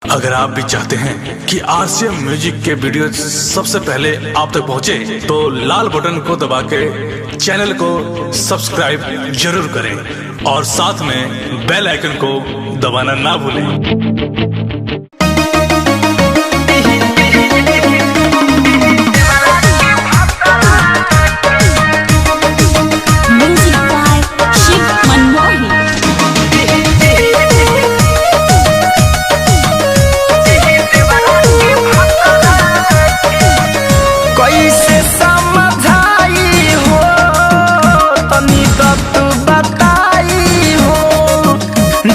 अगर आप भी चाहते हैं कि आरसीएम म्यूजिक के वीडियो सबसे पहले आप तक पहुंचे, तो लाल बटन को दबा के चैनल को सब्सक्राइब जरूर करें और साथ में बेल आइकन को दबाना ना भूलें।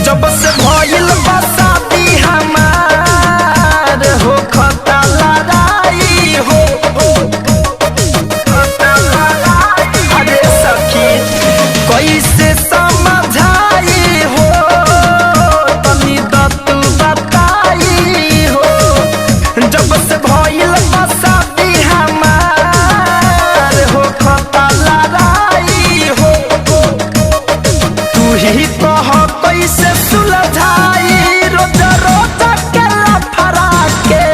जब से भइल बा शादी हमार हो खता लड़ाई हो अरे सखी कैसे समझाई हो तनी तू बताई हो। जब से भइल बा शादी हमार हो खता लड़ाई हो तू ही कह कैसे सुलझाई रोज रोज के लफड़ा के।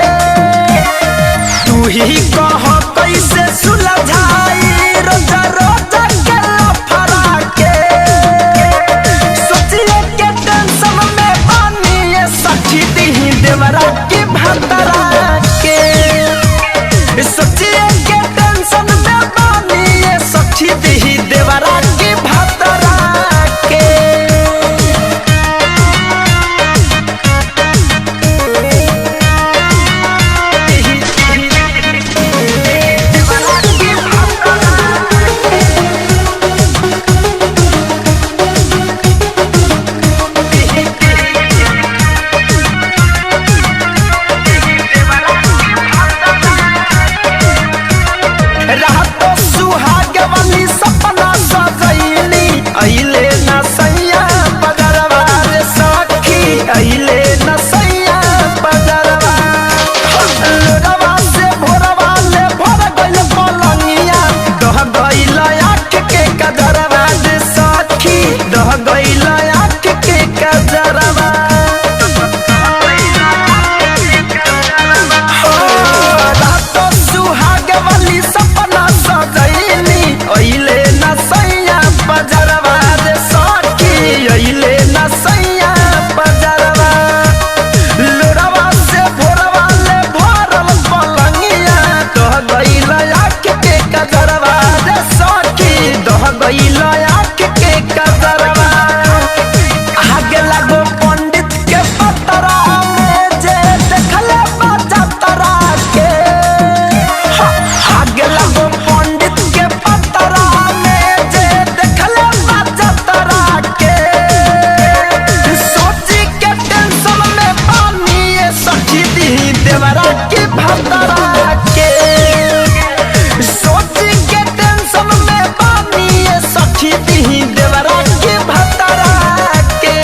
तू ही कह कैसे सुलझाई रोज रोज के लफड़ा के। सोचिए के टेंशन में बानी सखी दी देवरा की भतरा के। सोचिए के टेंशन में बानी सखी दी देवरा की भतरा के। अइले न सैया बजरवा रे सखी अइले न सैया बजरवा लोरवा से भोरवा ले भर गइल पलंगिया दह गइल आँख के कजरवा रे सखी दह गइल आँख के कजरवा। रात सुहाग वाली सपना सजैली अइले न सैया बजरवा अइले न सैया बजरवा लोरवा से भोरवा ले भरल पलंगिया दह गइल आँख के कजरवा रे सखी दह गइल आँख के कजरवा। आगे लागो पंडित के पतरा में जे देखले बजतरा के। आगे लागो पंडित के पतरा में जे देखले बजतरा के। सखी दी देवरा की भतरा के। सोच के टेंशन में बानी सखी दी देवरा की भतरा के।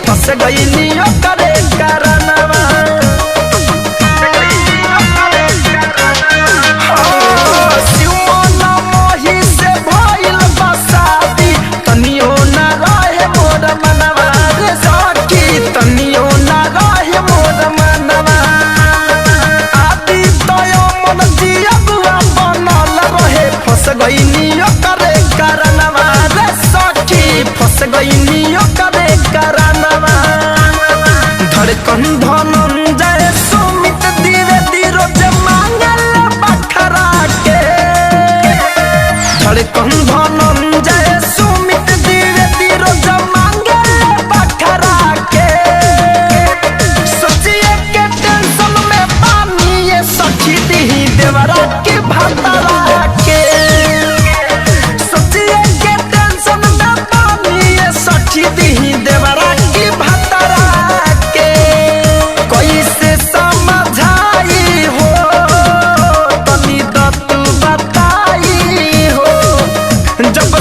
फंस गइलियो करे कारणवा शिवमन मोही से भइल बा शादी तनियो न रहे मोर मनवा रे सखी तनियो न रहे मोर मनवा। आदि तयो मन जियबुआ बनल रहे फंस गइलियो करे कारणवा रे सखी फंस गइलियो करे कारणवा। जब